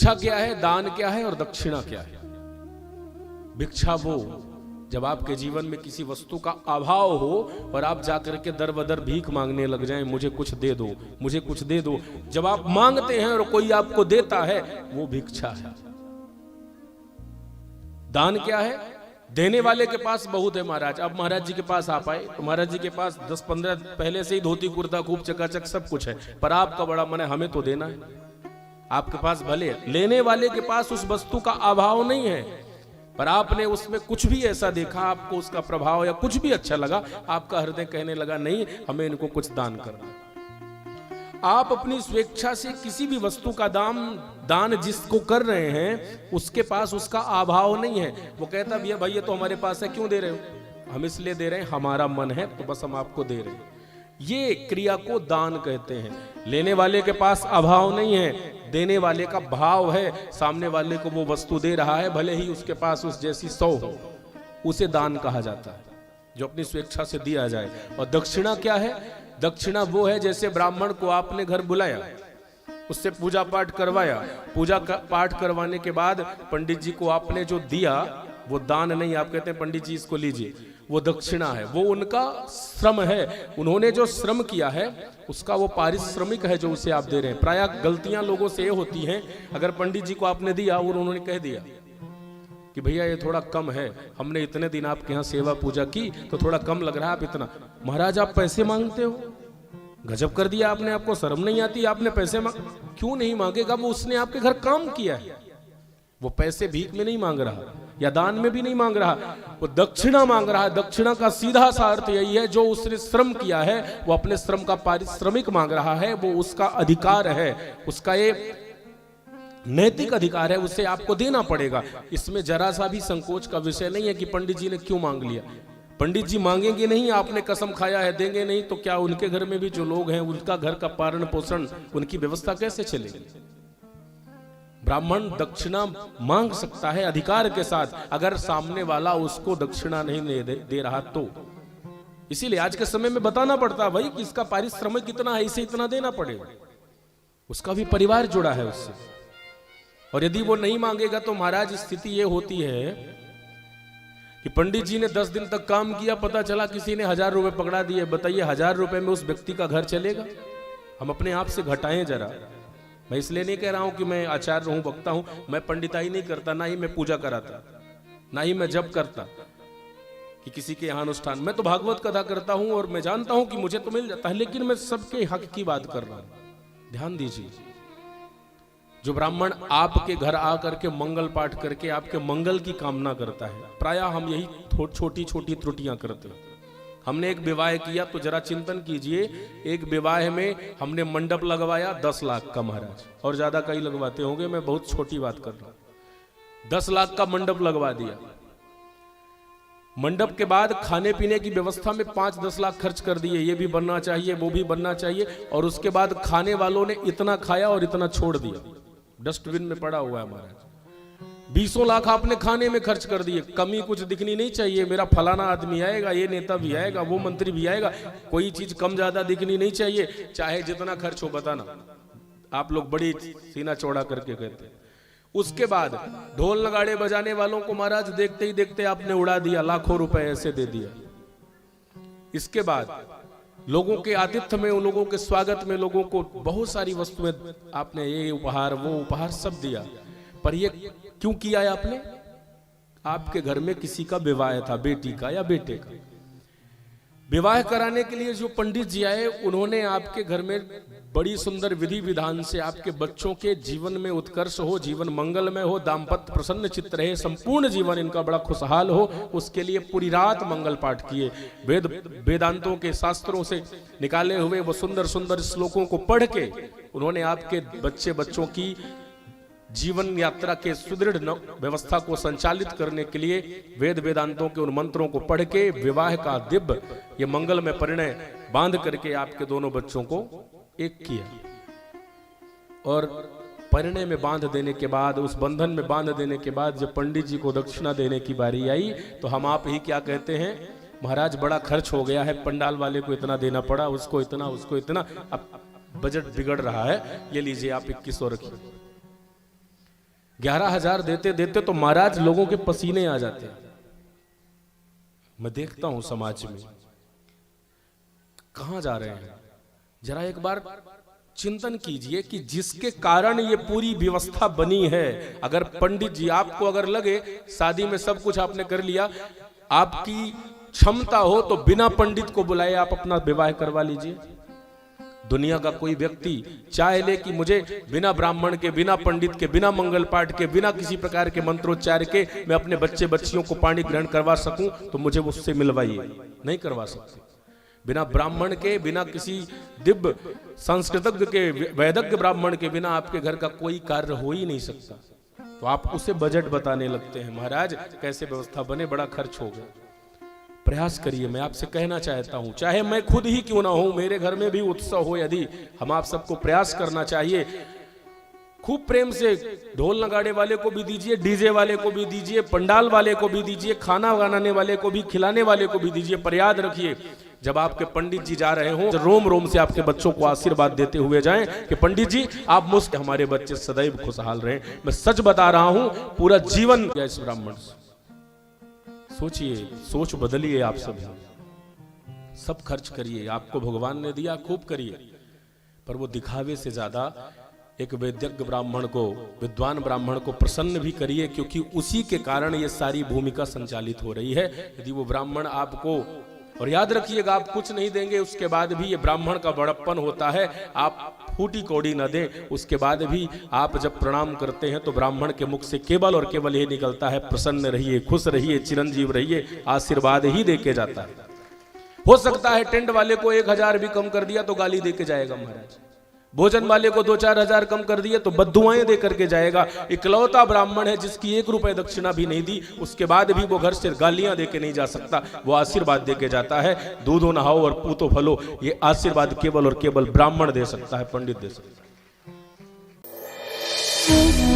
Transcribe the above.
भिक्षा क्या है, दान क्या है और दक्षिणा क्या है। भिक्षा वो जब आपके जीवन में किसी वस्तु का अभाव हो और आप जाकर के दर बदर भीख मांगने लग जाएं, मुझे कुछ दे दो, मुझे कुछ दे दो। जब आप मांगते हैं और कोई आपको देता है, वो भिक्षा है। दान क्या है, देने वाले के पास बहुत है महाराज। अब महाराज जी के पास आप आए तो महाराज जी के पास 10-15 पहले से ही धोती कुर्ता खूब चकाचक सब कुछ है, पर आपका बड़ा मन है हमें तो देना है। आपके पास भले लेने वाले के पास उस वस्तु का अभाव नहीं है, पर आपने उसमें कुछ भी ऐसा देखा, आपको उसका प्रभाव या कुछ भी अच्छा लगा, आपका हृदय कहने लगा नहीं हमें इनको कुछ दान करना। आप अपनी स्वेच्छा से किसी भी वस्तु का दान जिसको कर रहे हैं उसके पास उसका अभाव नहीं है। वो कहता भैया भाई ये तो हमारे पास है, क्यों दे रहे हो? हम इसलिए दे रहे हैं हमारा मन है तो बस हम आपको दे रहे हैं। ये क्रिया को दान कहते हैं। लेने वाले के पास अभाव नहीं है, देने वाले का भाव है। सामने वाले को वो वस्तु दे रहा है, भले ही उसके पास उस जैसी 100 हो, उसे दान कहा जाता है जो अपनी स्वेच्छा से दिया जाए। और दक्षिणा क्या है? दक्षिणा वो है जैसे ब्राह्मण को आपने घर बुलाया, उससे पूजा पाठ करवाया, पूजा पाठ करवाने के बाद पंडित जी को आपने जो दिया वो दान नहीं, आप कहते हैं पंडित जी इसको लीजिए, वो दक्षिणा है। वो उनका श्रम है, उन्होंने जो श्रम किया है उसका वो पारिश्रमिक है जो उसे आप दे रहे हैं। प्रायः गलतियां लोगों से ये होती हैं, अगर पंडित जी को आपने दिया और उन्होंने कह दिया कि भैया ये थोड़ा कम है, हमने इतने दिन आपके यहाँ सेवा पूजा की तो थोड़ा कम लग रहा है, आप इतना। महाराज आप पैसे मांगते हो, गजब कर दिया आपने, आपको शर्म नहीं आती? आपने पैसे क्यों नहीं मांगेगा? वो उसने आपके घर काम किया है, वो पैसे भीख में नहीं मांग रहा या दान में भी नहीं मांग रहा, वो दक्षिणा मांग रहा है। दक्षिणा का सीधा सा अर्थ यही है, जो उसने श्रम किया है वो अपने श्रम का पारिश्रमिक मांग रहा है, वो उसका अधिकार है, उसका ये नैतिक अधिकार है, उसे आपको देना पड़ेगा। इसमें जरा सा भी संकोच का विषय नहीं है कि पंडित जी ने क्यों मांग लिया। पंडित जी मांगेंगे नहीं, आपने कसम खाया है देंगे नहीं, तो क्या उनके घर में भी जो लोग हैं उनका घर का पालन पोषण, उनकी व्यवस्था कैसे चलेगी? ब्राह्मण दक्षिणा मांग सकता है अधिकार के साथ, अगर सामने वाला उसको दक्षिणा नहीं दे रहा तो। इसीलिए आज के समय में बताना पड़ता है भाई कि इसका पारिश्रमिक कितना है, इसे इतना देना पड़ेगा, उसका भी परिवार जुड़ा है उससे। और यदि वो नहीं मांगेगा तो महाराज स्थिति ये होती है कि पंडित जी ने 10 दिन तक काम किया, पता चला किसी ने 1000 रुपए पकड़ा दिए। बताइए 1000 रुपए में उस व्यक्ति का घर चलेगा? हम अपने आप से घटाएं जरा। मैं इसलिए नहीं कह रहा हूं कि मैं आचार्य हूं, वक्ता हूं, मैं पंडिताई नहीं करता, ना ही मैं पूजा कराता, ना ही मैं जप करता कि किसी के यहाँ अनुष्ठान। मैं तो भागवत कथा करता हूं और मैं जानता हूं कि मुझे तो मिल जाता है, लेकिन मैं सबके हक की बात कर रहा हूं। ध्यान दीजिए, जो ब्राह्मण आपके घर आकर के मंगल पाठ करके आपके मंगल की कामना करता है, प्रायः हम यही छोटी छोटी त्रुटियां करते हैं। हमने एक विवाह किया तो जरा चिंतन कीजिए, एक विवाह में हमने मंडप लगवाया 10 लाख का महाराज, और ज्यादा कई लगवाते होंगे, मैं बहुत छोटी बात कर रहा हूं। 10 लाख का मंडप लगवा दिया। मंडप के बाद खाने पीने की व्यवस्था में 5-10 लाख खर्च कर दिए, ये भी बनना चाहिए वो भी बनना चाहिए, और उसके बाद खाने वालों ने इतना खाया और इतना छोड़ दिया, डस्टबिन में पड़ा हुआ है महाराज। 20 लाख आपने खाने में खर्च कर दिए, कमी कुछ दिखनी नहीं चाहिए, मेरा फलाना आदमी आएगा, ये नेता भी आएगा, वो मंत्री भी आएगा, कोई चीज कम ज्यादा दिखनी नहीं चाहिए, चाहे जितना खर्च हो बताना। आप लोग बड़ी सीना चौड़ा करके कहते हैं। उसके बाद ढोल नगाड़े बजाने वालों को महाराज देखते ही देखते आपने उड़ा दिया, लाखों रुपए ऐसे दे दिया। इसके बाद लोगों के आतिथ्य में, उन लोगों के स्वागत में लोगों को बहुत सारी वस्तुएं आपने, ये उपहार वो उपहार सब दिया। पर ये क्यों किया है आपने? आपके घर में किसी का विवाह था, बेटी का या बेटे का। विवाह कराने के लिए जो पंडित जी आए, उन्होंने आपके घर में बड़ी सुंदर विधि विधान से आपके बच्चों के जीवन में उत्कर्ष हो, जीवन मंगलमय हो, दाम्पत्य प्रसन्न चित्त रहे, संपूर्ण जीवन इनका बड़ा खुशहाल हो, उसके लिए पूरी रात मंगल पाठ किए। वेदांतों के शास्त्रों से निकाले हुए वो सुंदर सुंदर श्लोकों को पढ़ के उन्होंने आपके बच्चों की जीवन यात्रा के सुदृढ़ व्यवस्था को संचालित करने के लिए वेद वेदांतों के उन मंत्रों को पढ़ के विवाह का दिव्य ये मंगल में परिणय बांध करके आपके दोनों बच्चों को एक किया। और परिणय में बांध देने के बाद, उस बंधन में बांध देने के बाद जब पंडित जी को दक्षिणा देने की बारी आई तो हम आप ही क्या कहते हैं, महाराज बड़ा खर्च हो गया है, पंडाल वाले को इतना देना पड़ा, उसको इतना, अब बजट बिगड़ रहा है, ये लीजिए आप 2100 रखिए। 11,000 देते देते तो महाराज लोगों के पसीने आ जाते हैं। मैं देखता हूं समाज में कहां जा रहे हैं। जरा एक बार चिंतन कीजिए कि जिसके कारण ये पूरी व्यवस्था बनी है, अगर पंडित जी आपको अगर लगे शादी में सब कुछ आपने कर लिया, आपकी क्षमता हो तो बिना पंडित को बुलाए आप अपना विवाह करवा लीजिए। दुनिया का कोई व्यक्ति चाहे ले कि मुझे बिना ब्राह्मण के, बिना पंडित के, बिना मंगल पाठ के, बिना किसी प्रकार के मंत्रोच्चार के मैं अपने बच्चे बच्चियों को पाणी ग्रहण करवा सकूं तो मुझे उससे मिलवाइए। नहीं करवा सकते। बिना ब्राह्मण के, बिना किसी दिव्य संस्कृतज्ञ के, वैदज्ञ ब्राह्मण के बिना आपके घर का कोई कार्य हो ही नहीं सकता। तो आप उसे बजट बताने लगते हैं, महाराज कैसे व्यवस्था बने, बड़ा खर्च होगा। प्रयास करिए। मैं आपसे कहना चाहता हूं, चाहे मैं खुद ही क्यों ना हूं, मेरे घर में भी उत्सव हो, यदि हम आप सबको प्रयास करना चाहिए। खूब प्रेम से ढोल नगाड़े वाले को भी दीजिए, डीजे वाले को भी दीजिए, पंडाल वाले को भी दीजिए, खाना बनाने वाले को भी, खिलाने वाले को भी दीजिए। पर याद रखिए, जब आपके पंडित जी जा रहे हों, रोम रोम से आपके बच्चों को आशीर्वाद देते हुए जाएं कि पंडित जी आप मुझसे, हमारे बच्चे सदैव खुशहाल रहें। मैं सच बता रहा हूं, पूरा जीवन इस ब्राह्मण से सोचिए, सोच बदलिए। आप सब खर्च करिए, आपको भगवान ने दिया खूब करिए, पर वो दिखावे से ज्यादा एक वैद्यज्ञ ब्राह्मण को, विद्वान ब्राह्मण को प्रसन्न भी करिए, क्योंकि उसी के कारण ये सारी भूमिका संचालित हो रही है। यदि वो ब्राह्मण आपको, और याद रखिएगा आप कुछ नहीं देंगे उसके बाद भी ये ब्राह्मण का बड़प्पन होता है। आप फूटी कौड़ी न दें, उसके बाद भी आप जब प्रणाम करते हैं तो ब्राह्मण के मुख से केवल और केवल ये निकलता है, प्रसन्न रहिए, खुश रहिए, चिरंजीव रहिए, आशीर्वाद ही देके जाता है। हो सकता है टेंट वाले को 1,000 भी कम कर दिया तो गाली देके जाएगा महाराज, भोजन वाले को 2-4 हजार कम कर दिए तो बद्दुआएं दे करके जाएगा। इकलौता ब्राह्मण है जिसकी 1 रुपए दक्षिणा भी नहीं दी, उसके बाद भी वो घर से गालियां दे के नहीं जा सकता, वो आशीर्वाद दे के जाता है। दूधो नहाओ और पूतो फलो, ये आशीर्वाद केवल और केवल ब्राह्मण दे सकता है, पंडित दे सकता है।